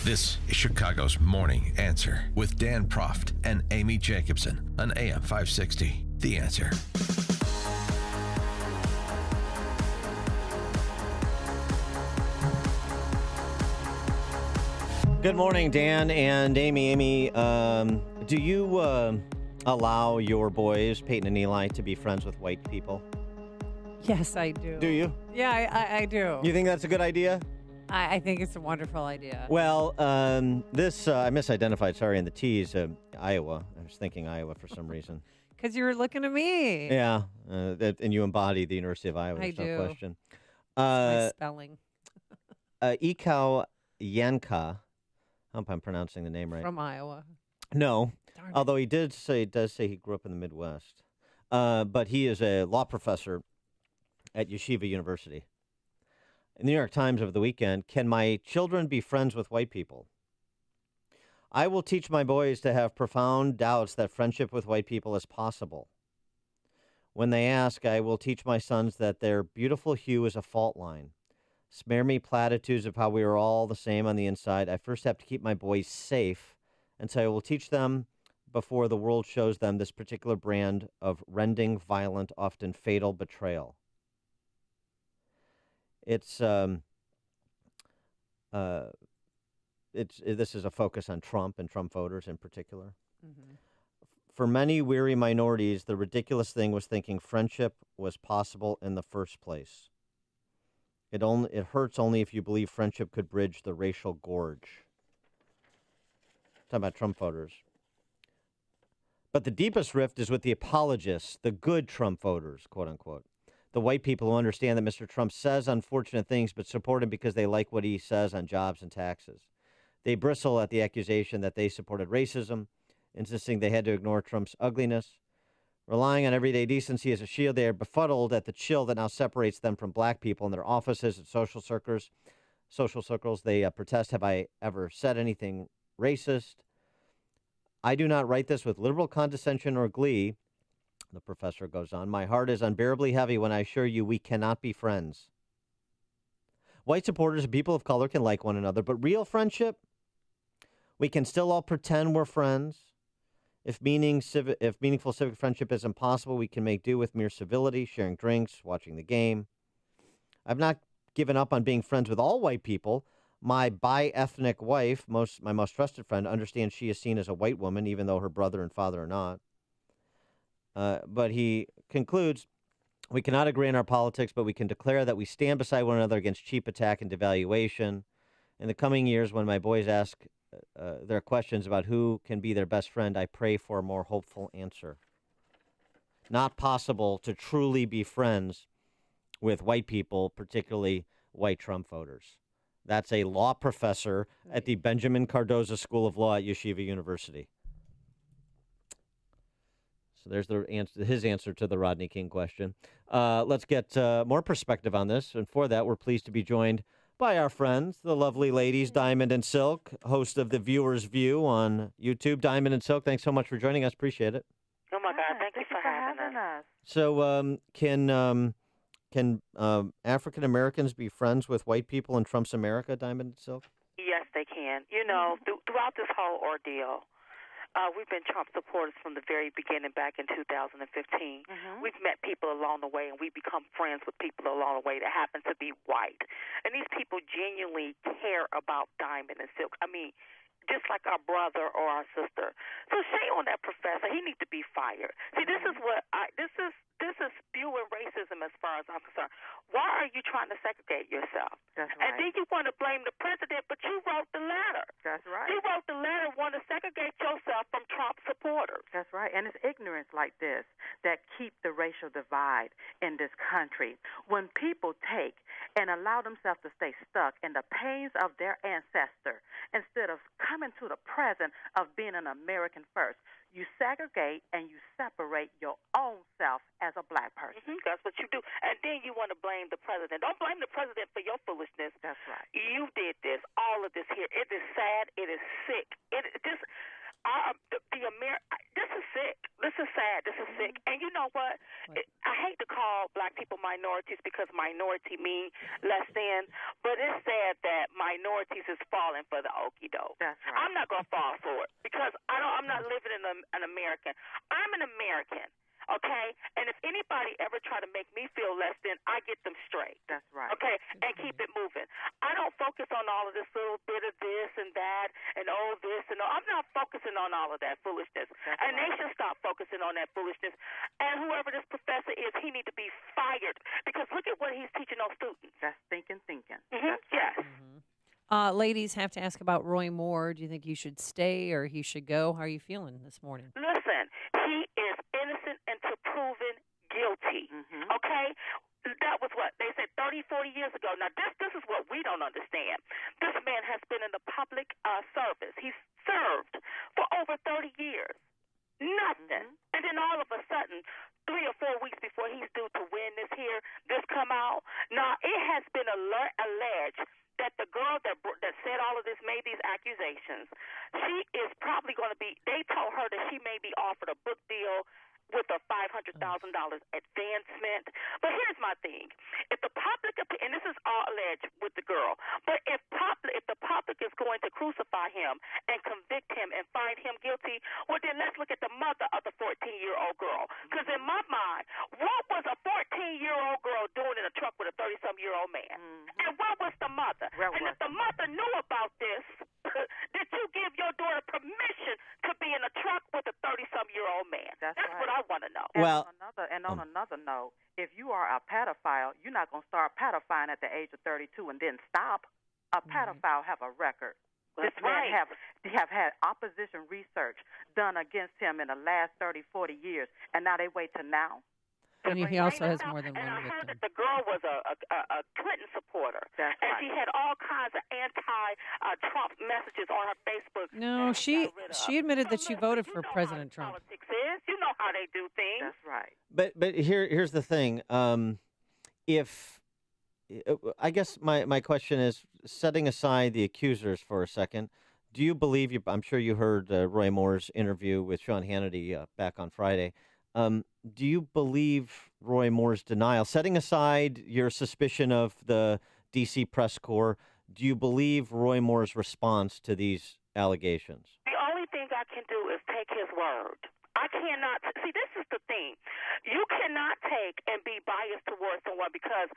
This is Chicago's Morning Answer with Dan Proft and Amy Jacobson on AM 560. The Answer. Good morning, Dan and Amy. Amy, do you allow your boys, Peyton and Eli, to be friends with white people? Yes, I do. Do you? Yeah, I do. You think that's a good idea? I think it's a wonderful idea. Well, this, I misidentified, sorry, in the T's, Iowa. I was thinking Iowa for some reason. Because you were looking at me. Yeah, and you embody the University of Iowa, there's no question. My spelling. Ikau Yanka, I hope I'm pronouncing the name right. From Iowa. No, Darn it. although he does say he grew up in the Midwest. But he is a law professor at Yeshiva University. In the New York Times over the weekend, can my children be friends with white people? I will teach my boys to have profound doubts that friendship with white people is possible. When they ask, I will teach my sons that their beautiful hue is a fault line. Spare me platitudes of how we are all the same on the inside. I first have to keep my boys safe, and so I will teach them before the world shows them this particular brand of rending, violent, often fatal betrayal. This is a focus on Trump and Trump voters in particular. Mm-hmm. For many weary minorities, the ridiculous thing was thinking friendship was possible in the first place. It hurts only if you believe friendship could bridge the racial gorge. Talking about Trump voters. But the deepest rift is with the apologists, the good Trump voters, quote unquote. The white people who understand that Mr. Trump says unfortunate things but support him because they like what he says on jobs and taxes. They bristle at the accusation that they supported racism, insisting they had to ignore Trump's ugliness. Relying on everyday decency as a shield, they are befuddled at the chill that now separates them from black people in their offices and social circles. They protest, have I ever said anything racist? I do not write this with liberal condescension or glee. The professor goes on, my heart is unbearably heavy when I assure you we cannot be friends. White supporters and people of color can like one another, but real friendship, we can still all pretend we're friends. If meaningful civic friendship is impossible, we can make do with mere civility, sharing drinks, watching the game. I've not given up on being friends with all white people. My bi-ethnic wife, my most trusted friend, understands she is seen as a white woman, even though her brother and father are not. But he concludes, we cannot agree on our politics, but we can declare that we stand beside one another against cheap attack and devaluation. In the coming years, when my boys ask their questions about who can be their best friend, I pray for a more hopeful answer. Not possible to truly be friends with white people, particularly white Trump voters. That's a law professor at the Benjamin Cardozo School of Law at Yeshiva University. So there's his answer to the Rodney King question. Let's get more perspective on this. And for that, we're pleased to be joined by our friends, the lovely ladies, Diamond and Silk, host of The Viewer's View on YouTube. Diamond and Silk, thanks so much for joining us. Appreciate it. Oh, my God. Thank you for having us. So can African Americans be friends with white people in Trump's America, Diamond and Silk? Yes, they can. You know, throughout this whole ordeal, we've been Trump supporters from the very beginning back in 2015. Mm-hmm. We've met people along the way, and we've become friends with people along the way that happen to be white. And these people genuinely care about Diamond and Silk. I mean, just like our brother or our sister. So shame on that professor. He needs to be fired. See, this is spewing racism as far as I'm concerned. Why are you trying to segregate yourself? That's right. And then you want to blame the president, but you wrote the letter. That's right. You wrote the letter want to segregate yourself from Trump supporters. That's right. And it's ignorance like this that keep the racial divide in this country. When people take and allow themselves to stay stuck in the pains of their ancestor instead of coming to the present of being an American first, you segregate and you separate your own self as a black person. Mm-hmm, that's what you do. And then you want to blame the president. Don't blame the president for your foolishness. That's right. You did this, all of this here. It is sad. It is sick. This is sick. This is sad. This is sick. And you know what? I hate to call black people minorities because minority mean less than, but is sad that minorities is falling for the okie doke. That's right. I'm not gonna fall for it because I'm not living in an American. I'm an American. Okay, and if anybody ever try to make me feel less than, I get them straight. That's right. Okay, and keep it moving. I don't focus on all of this little bit of this and that and this and I'm not focusing on all of that foolishness. That's and right. they should stop focusing on that foolishness. And whoever this professor is, he needs to be fired because look at what he's teaching those students. That's thinking. Mm-hmm. That's right. Yes. Mm-hmm. Ladies, have to ask about Roy Moore. Do you think he should stay or he should go? How are you feeling this morning? Listen, he is innocent until proven guilty. Mm-hmm. Okay? That was what they said 30, 40 years ago. Now, this is what we don't understand. This man has been in the public service. He's served for over 30 years. Nothing. Mm-hmm. And then all of a sudden, 3 or 4 weeks before he's due to win this come out. Now, it has been alleged that the girl that said all of this, made these accusations, she is probably going to be, they told her that she may be offered a book deal with a $500,000 advancement. But here's my thing. If the public, and this is all alleged with the girl, but if the public is going to crucify him and convict him and find him guilty, well, then let's look at the mother of the 14-year-old girl. Because in my mind, what was a 14-year-old girl doing in a truck with a 30-some-year-old man? Mm-hmm. And where was the mother? If the mother knew about this, did you give your daughter permission to be in a truck with a 30-some-year-old man? That's right. what I want to know. Well, on another note, if you are a pedophile, you're not going to start pedophiling at the age of 32 and then stop. A pedophile have a record. That's this man right. have had opposition research done against him in the last 30, 40 years, and now they wait till now. And he also has more than and one I heard victim. that the girl was a Clinton supporter. That's and right. she had all kinds of anti-Trump messages on her Facebook. No, she admitted that she voted for President Trump. Politics is. You know how they do things. That's right. But here's the thing. I guess my question is, setting aside the accusers for a second, do you believe I'm sure you heard Roy Moore's interview with Sean Hannity back on Friday. Do you believe Roy Moore's denial, setting aside your suspicion of the D.C. press corps, do you believe Roy Moore's response to these allegations? The only thing I can do is take his word. I cannot see. This is the thing. You cannot take and be biased towards someone because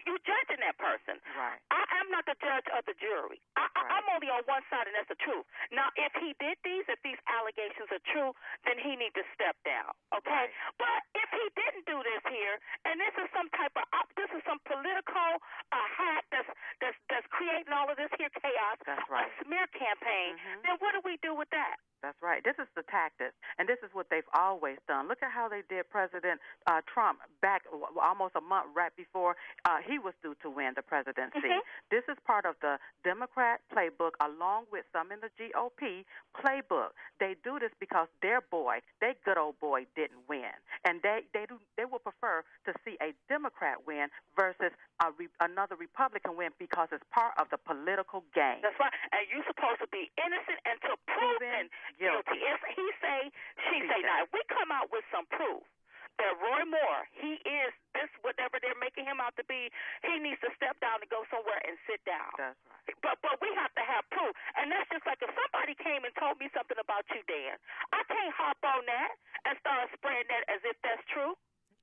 you're judging that person. Right. I'm not the judge of the jury. I'm only on one side, and that's the truth. Now, if he did if these allegations are true, then he needs to step down. Okay. Right. But if he didn't do this here, and this is some type of some political hack that's creating all of this here chaos, That's right. a smear campaign, then what do we do with that? That's right. This is the tactics, and this is what they've always done. Look at how they did President Trump back almost a month right before he was due to win the presidency. Mm-hmm. This is part of the Democrat playbook along with some in the GOP playbook. They do this because their good old boy didn't win, and they would prefer to see a Democrat win versus another Republican win because it's part of the political game. That's right. And you're supposed to be innocent until proven guilty. If he say, she say. Now, if we come out with some proof that Roy Moore, he is this, whatever they're making him out to be, he needs to step down and go somewhere and sit down. That's right. But we have to have proof. And that's just like if somebody came and told me something about you, Dan, I can't hop on that and start spreading that as if that's true.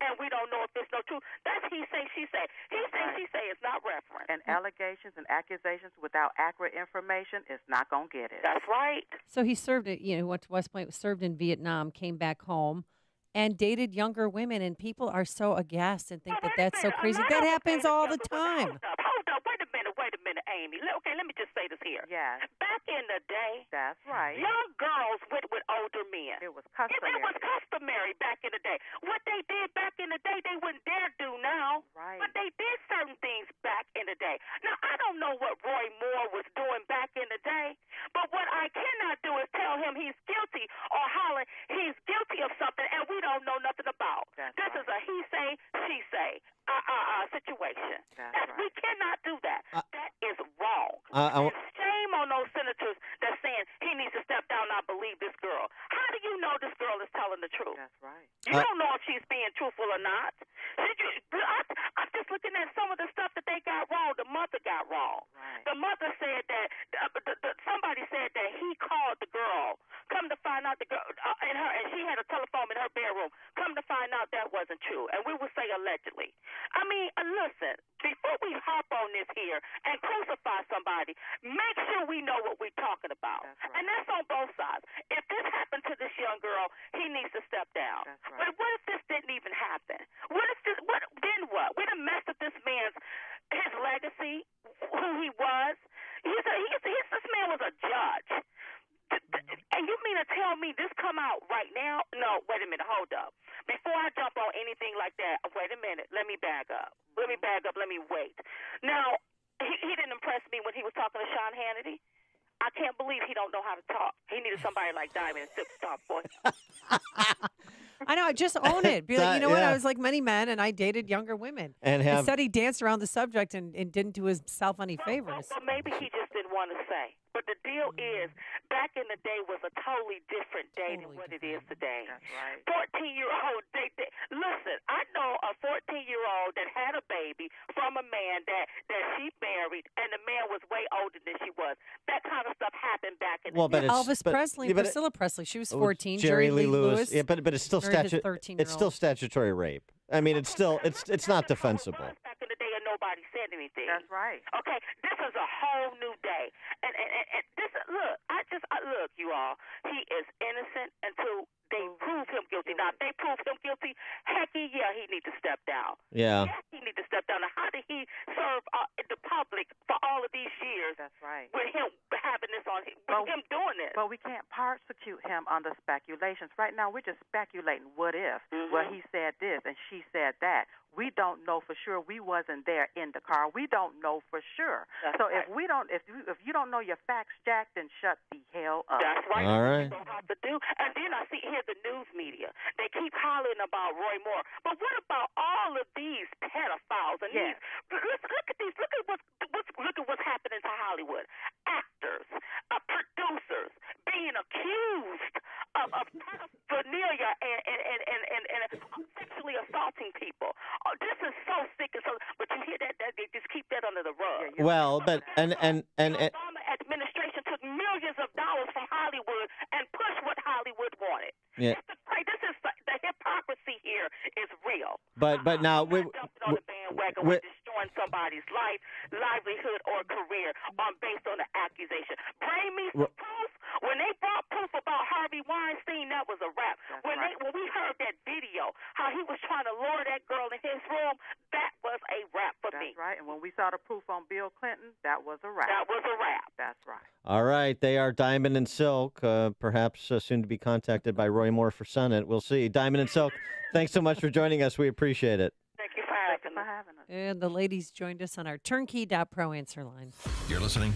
And we don't know if it's no truth. That's he say, she say. He say, she say. It's not reference. And allegations and accusations without accurate information is not going to get it. That's right. So he served it, went to West Point, served in Vietnam, came back home, and dated younger women. And people are so aghast and think that that's so crazy. That happens all the time. Hold up. Wait a minute, Amy. Okay, let me just say this here. Yes. Back in the day, That's right. young girls went with older men. It was customary. It was customary back in the day. What they did back in the day, they wouldn't dare do now. Right. But they did certain things back in the day. Now, I don't know what Roy Moore was doing back in the day, but what I cannot do is tell him he's guilty or holler he's guilty of something and we don't know nothing about. That's this right. is a he say, she say situation. That's right. We cannot do that. That is wrong. I- And shame on those senators that's saying he needs to step down. I believe this girl. How do you know this girl is telling the truth? That's right. You don't know if she's being truthful or not. I'm just looking at some of the stuff that they got wrong. The mother got everybody, make sure we know what we're talking about. That's right. And that's on both sides. If this happened to this young girl, he needs to step down. That's right. But what if this didn't even happen? What if this? What then? What? We done messed up this man's his legacy, who he was. This man was a judge. And you mean to tell me this come out right now? No, wait a minute, hold up. Before I jump on anything like that, wait a minute, let me back up. Let me wait. Now, he didn't impress me when he was talking to Sean Hannity. I can't believe he don't know how to talk. He needed somebody like Diamond and Silk to talk for him. I know. Just own it. Be like, you know what? yeah. I was like many men, and I dated younger women. And have- Instead, he danced around the subject and didn't do himself any favors. Well, maybe he just didn't want to say. But the deal is, back in the day was a totally different day than what it is today. That's right. 14-year-old, listen, I know a 14-year-old that had a baby from a man that she married, and the man was way older than she was. That kind of stuff happened back in the day. Elvis Presley, Priscilla Presley, she was 14. Jerry Lee Lewis. Yeah, but it's still married his 13-year-old. It's still statutory rape. I mean, it's still it's not defensible. Back in the day, and nobody said anything. That's right. Okay, this is a whole new day, and this look. Look, you all. He is innocent until they prove him guilty. Now, if they prove him guilty, hecky, yeah, he needs to step down. Yeah. Yes, he needs to step down. Now, how did he serve the public for all of these years? That's right. With him having this on him, with him doing this. But we can't prosecute him under speculations. Right now, we're just speculating. What if? Mm-hmm. Well, he said this and she said that. We don't know for sure. We wasn't there in the car. We don't know for sure. That's so right. if you don't know your facts, Jack, then shut the hell up. That's right. All right. That's what you have to do. And then I see here the news media. They keep hollering about Roy Moore. But what about all of these pedophiles and Yes. these? Look at these. Look at what's happening to Hollywood. Actors, producers being accused of pedophilia and sexually assaulting people. Oh, this is so sick and so. But you hear that they just keep that under the rug. Well, but and The Obama administration took millions of dollars from Hollywood and pushed what Hollywood wanted. Yeah. This is the hypocrisy here is real. But now we jumping on the bandwagon with destroying somebody's livelihood, or career based on the accusation. Bring me some proof. When they brought proof about Harvey Weinstein, that was a wrap. When we heard that video, how he was trying to lure that girl in his room, that was a wrap for me. That's right. And when we saw the proof on Bill Clinton, that was a wrap. That was a wrap. That's right. all right, they are Diamond and Silk, perhaps soon to be contacted by Roy Moore for Senate. We'll see. Diamond and Silk, thanks so much for joining us. We appreciate it. Thank you for Thank you having for me. having us. And the ladies joined us on our turnkey.pro answer line. You're listening